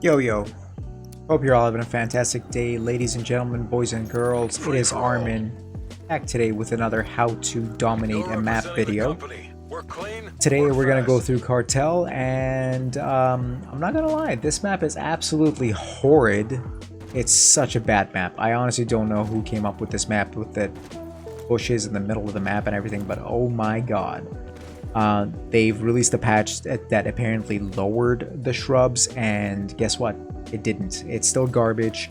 Yo, yo. Hope you're all having a fantastic day, ladies and gentlemen, boys and girls. It is Armin, back today with another how to dominate a map video. Today we're going to go through Cartel, and I'm not going to lie, this map is absolutely horrid. It's such a bad map. I honestly don't know who came up with this map with the bushes in the middle of the map and everything, but oh my god. They've released a patch that apparently lowered the shrubs, and guess what? It didn't. It's still garbage,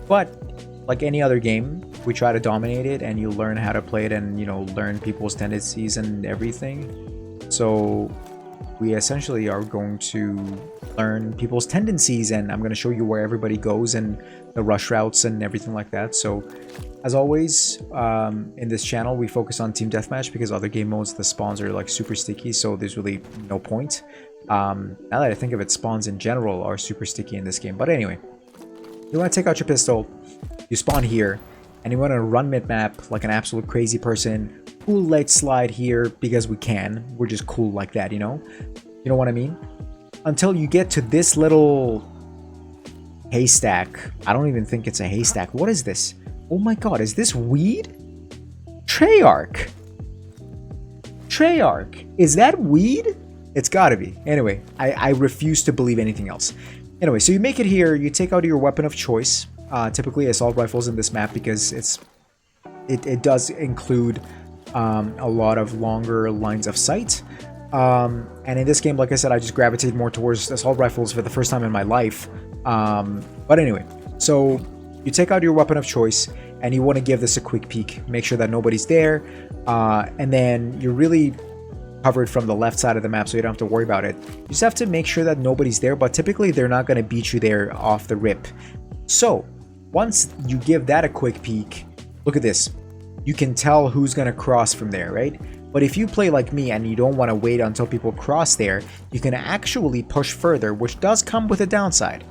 but like any other game, we try to dominate it, and you learn how to play it, and learn people's tendencies and everything. So we essentially are going to learn people's tendencies, and I'm going to show you where everybody goes and the rush routes and everything like that. So as always, in this channel we focus on team deathmatch because other game modes, the spawns are like super sticky, so there's really no point. Now that I think of it, spawns in general are super sticky in this game. But anyway, you want to take out your pistol, you spawn here, and you want to run mid-map like an absolute crazy person. Cool, let's slide here because we can. We're just cool like that, you know what I mean? Until you get to this little haystack. I don't even think it's a haystack. What is this? Oh my god, is this weed? Treyarch. Is that weed? It's gotta be. Anyway, I refuse to believe anything else. Anyway, so you make it here, you take out your weapon of choice. Typically assault rifles in this map because it does include a lot of longer lines of sight. And in this game, like I said, I just gravitate more towards assault rifles for the first time in my life. But anyway, so you take out your weapon of choice and you want to give this a quick peek, make sure that nobody's there, and then you're really covered from the left side of the map, so you don't have to worry about it. You just have to make sure that nobody's there, but typically they're not going to beat you there off the rip. So once you give that a quick peek, look at this. You can tell who's going to cross from there, right? But if you play like me and you don't want to wait until people cross there, you can actually push further, which does come with a downside.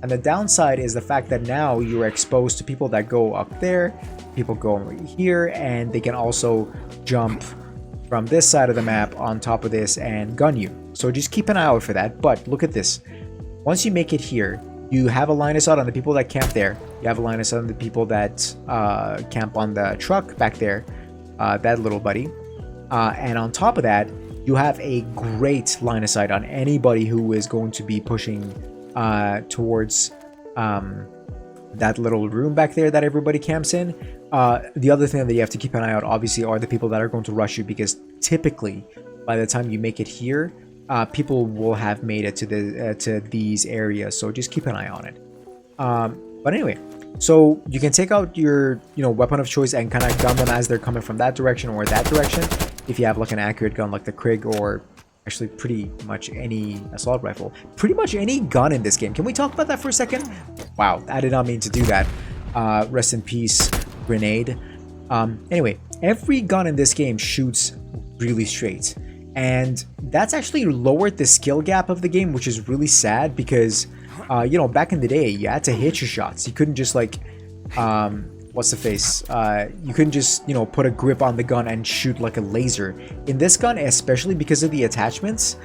And the downside is the fact that now you're exposed to people that go up there, people go here, and they can also jump from this side of the map on top of this and gun you. So just keep an eye out for that. But look at this. Once you make it here, you have a line of sight on the people that camp there. You have a line of sight on the people that camp on the truck back there, that little buddy. And on top of that, you have a great line of sight on anybody who is going to be pushing towards that little room back there that everybody camps in. The other thing that you have to keep an eye out, obviously, are the people that are going to rush you, because typically by the time you make it here, people will have made it to these areas, so just keep an eye on it. But anyway, so you can take out your weapon of choice and kind of gun them as they're coming from that direction or that direction, if you have like an accurate gun like the Krig, or actually pretty much any assault rifle, pretty much any gun in this game. Can we talk about that for a second? Wow, I did not mean to do that. Rest in peace, grenade. Anyway, every gun in this game shoots really straight, and that's actually lowered the skill gap of the game, which is really sad because back in the day you had to hit your shots. You couldn't just like what's the face? You couldn't just put a grip on the gun and shoot like a laser. In this gun, especially because of the attachments,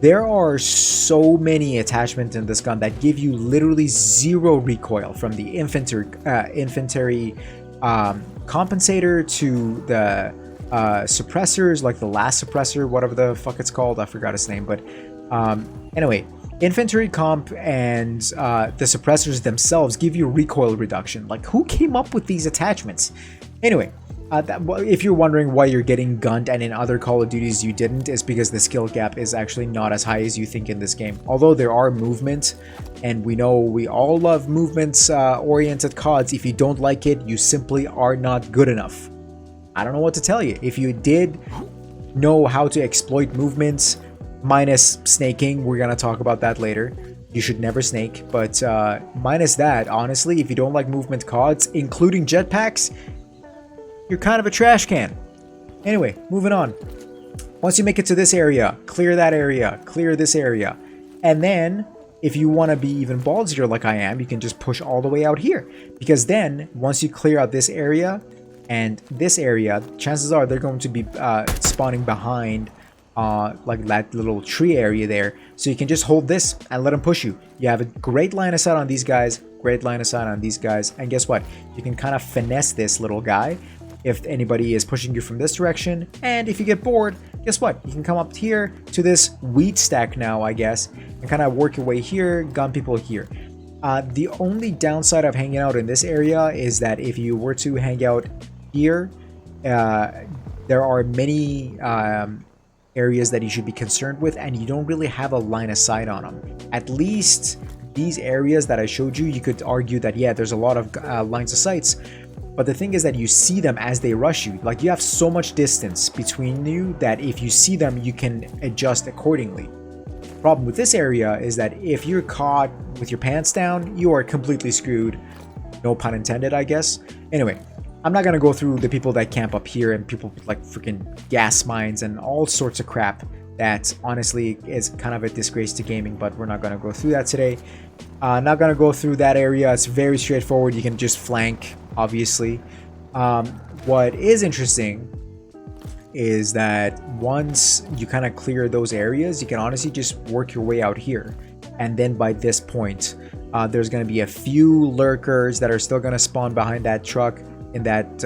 there are so many attachments in this gun that give you literally zero recoil, from the infantry compensator to the suppressors, like the last suppressor, whatever the fuck it's called, I forgot its name. But anyway, infantry comp and the suppressors themselves give you recoil reduction. Like, who came up with these attachments? Anyway, if you're wondering why you're getting gunned and in other Call of Duties you didn't, is because the skill gap is actually not as high as you think in this game. Although there are movement, and we know we all love movements oriented CODs. If you don't like it, you simply are not good enough. I don't know what to tell you. If you did know how to exploit movements, minus snaking, we're gonna talk about that later. You should never snake, but minus that, honestly, if you don't like movement CODs, including jetpacks, you're kind of a trash can. Anyway, moving on. Once you make it to this area, clear that area, clear this area, and then if you want to be even ballsier like I am, you can just push all the way out here, because then once you clear out this area and this area, chances are they're going to be spawning behind like that little tree area there. So you can just hold this and let them push you. You have a great line of sight on these guys, great line of sight on these guys, and guess what? You can kind of finesse this little guy if anybody is pushing you from this direction. And if you get bored, guess what? You can come up here to this wheat stack now, I guess, and kind of work your way here, gun people here. The only downside of hanging out in this area is that if you were to hang out here, there are many areas that you should be concerned with, and you don't really have a line of sight on them. At least these areas that I showed you, you could argue that, yeah, there's a lot of lines of sights, but the thing is that you see them as they rush you. Like, you have so much distance between you that if you see them, you can adjust accordingly. Problem with this area is that if you're caught with your pants down, you are completely screwed. No pun intended, I guess. Anyway, I'm not gonna go through the people that camp up here and people with like freaking gas mines and all sorts of crap that honestly is kind of a disgrace to gaming, but we're not gonna go through that today. Not gonna go through that area. It's very straightforward. You can just flank, obviously. What is interesting is that once you kind of clear those areas, you can honestly just work your way out here. And then by this point, there's going to be a few lurkers that are still going to spawn behind that truck in that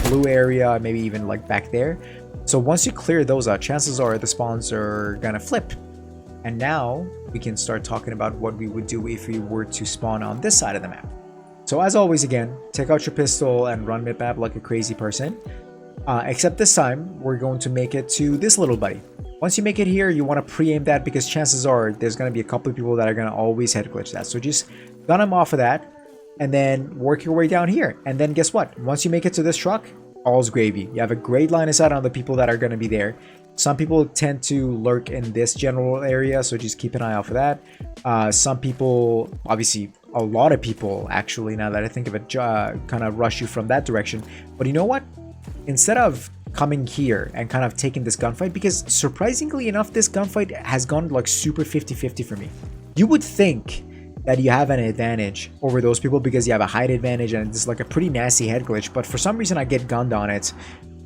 blue area, maybe even like back there. So once you clear those out, chances are the spawns are going to flip. And now we can start talking about what we would do if we were to spawn on this side of the map. So as always, again, take out your pistol and run mid-map like a crazy person. Except this time, we're going to make it to this little buddy. Once you make it here, you want to pre-aim that because chances are there's going to be a couple of people that are going to always head glitch that. So just gun them off of that and then work your way down here. And then guess what? Once you make it to this truck, all's gravy. You have a great line of sight on the people that are going to be there. Some people tend to lurk in this general area, so just keep an eye out for that. Some people, obviously, a lot of people actually, now that I think of it, kind of rush you from that direction. But you know what? Instead of coming here and kind of taking this gunfight, because surprisingly enough, this gunfight has gone like super 50-50 for me. You would think that you have an advantage over those people because you have a height advantage and it's like a pretty nasty head glitch, but for some reason I get gunned on it.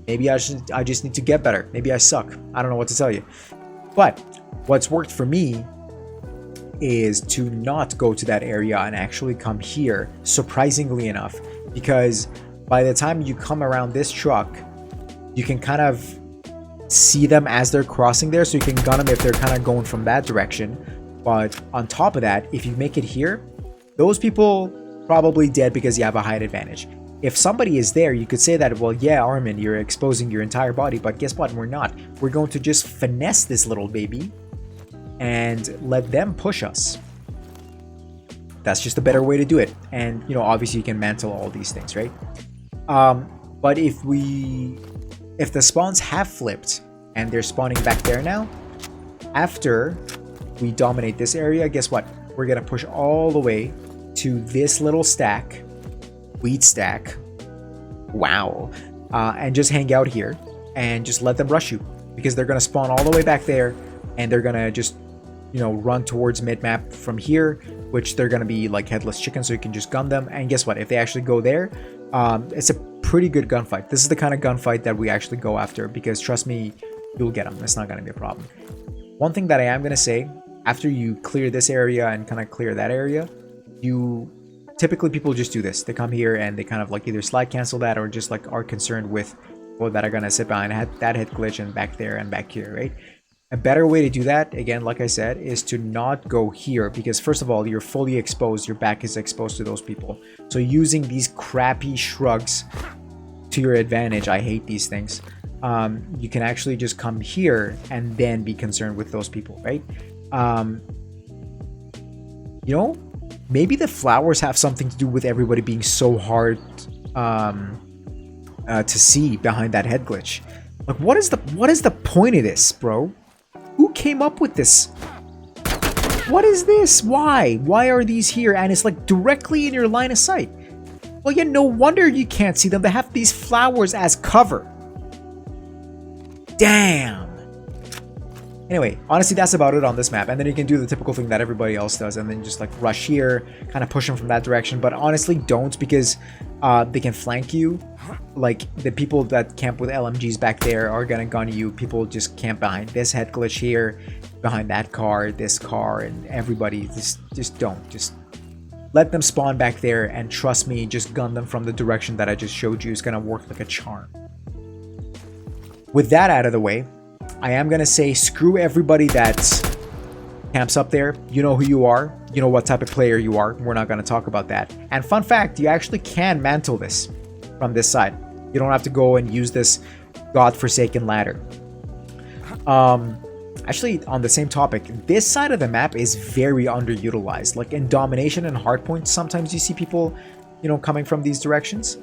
Maybe I just need to get better. Maybe I suck. I don't know what to tell you. But what's worked for me is to not go to that area and actually come here, surprisingly enough, because by the time you come around this truck, you can kind of see them as they're crossing there, so you can gun them if they're kind of going from that direction. But on top of that, if you make it here, those people probably dead because you have a height advantage. If somebody is there, you could say that, well, yeah, Armin, you're exposing your entire body, but guess what? We're not. We're going to just finesse this little baby and let them push us. That's just a better way to do it. And, you know, obviously you can mantle all these things, right? But if the spawns have flipped and they're spawning back there now, after we dominate this area, guess what? We're gonna push all the way to this little stack, wheat stack. Wow. And just hang out here and just let them rush you because they're gonna spawn all the way back there and they're gonna just, you know, run towards mid-map from here, which they're gonna be like headless chickens, so you can just gun them. And guess what? If they actually go there, it's a pretty good gunfight. This is the kind of gunfight that we actually go after because trust me, you'll get them. It's not gonna be a problem. One thing that I am gonna say, after you clear this area and kind of clear that area, typically people just do this. They come here and they kind of like either slide cancel that or just like are concerned with people that are gonna sit behind that head glitch and back there and back here, right? A better way to do that, again, like I said, is to not go here because first of all, you're fully exposed. Your back is exposed to those people. So using these crappy shrugs to your advantage, I hate these things. You can actually just come here and then be concerned with those people, right? You know, maybe the flowers have something to do with everybody being so hard to see behind that head glitch. Like, what is the point of this, bro? Who came up with this? What is this? Why are these here? And it's like directly in your line of sight. Well, yeah, no wonder you can't see them. They have these flowers as cover. Damn. Anyway, honestly, that's about it on this map. And then you can do the typical thing that everybody else does and then just like rush here, kind of push them from that direction. But honestly, don't, because They can flank you. Like, the people that camp with LMGs back there are gonna gun you. People just camp behind this head glitch here, behind that car, this car, and everybody. Just don't. Just let them spawn back there, and trust me, just gun them from the direction that I just showed you. It's gonna work like a charm. With that out of the way, I am gonna say screw everybody that camps up there. You know who you are. You know what type of player you are. We're not gonna talk about that. And fun fact, you actually can mantle this from this side. You don't have to go and use this godforsaken ladder. Actually, on the same topic, this side of the map is very underutilized. Like in domination and hardpoint, sometimes you see people, you know, coming from these directions.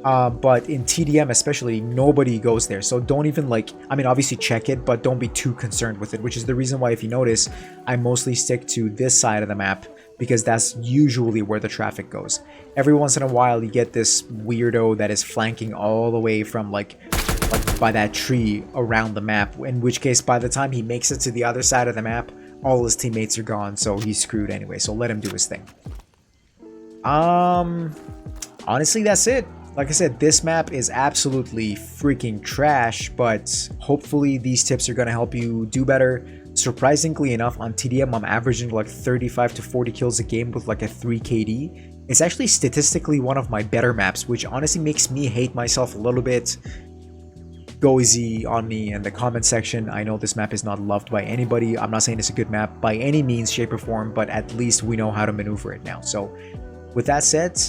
But in TDM especially, nobody goes there. So don't even like, I mean, obviously check it, but don't be too concerned with it, which is the reason why, if you notice, I mostly stick to this side of the map, because that's usually where the traffic goes. Every once in a while, you get this weirdo that is flanking all the way from like by that tree around the map, in which case, by the time he makes it to the other side of the map, all his teammates are gone, so he's screwed anyway. So let him do his thing. Honestly, that's it. Like I said, this map is absolutely freaking trash, but hopefully these tips are going to help you do better. Surprisingly enough, on TDM, I'm averaging like 35 to 40 kills a game with like a 3 KD. It's actually statistically one of my better maps, which honestly makes me hate myself a little bit. Go easy on me in the comment section. I know this map is not loved by anybody. I'm not saying it's a good map by any means, shape, or form, but at least we know how to maneuver it now. So with that said,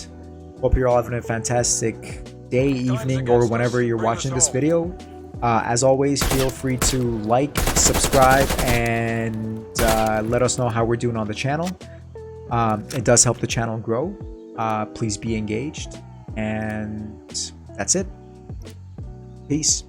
hope you're all having a fantastic day, evening, or whenever you're watching this video. As always, feel free to like, subscribe, and let us know how we're doing on the channel. It does help the channel grow. Please be engaged. And that's it. Peace.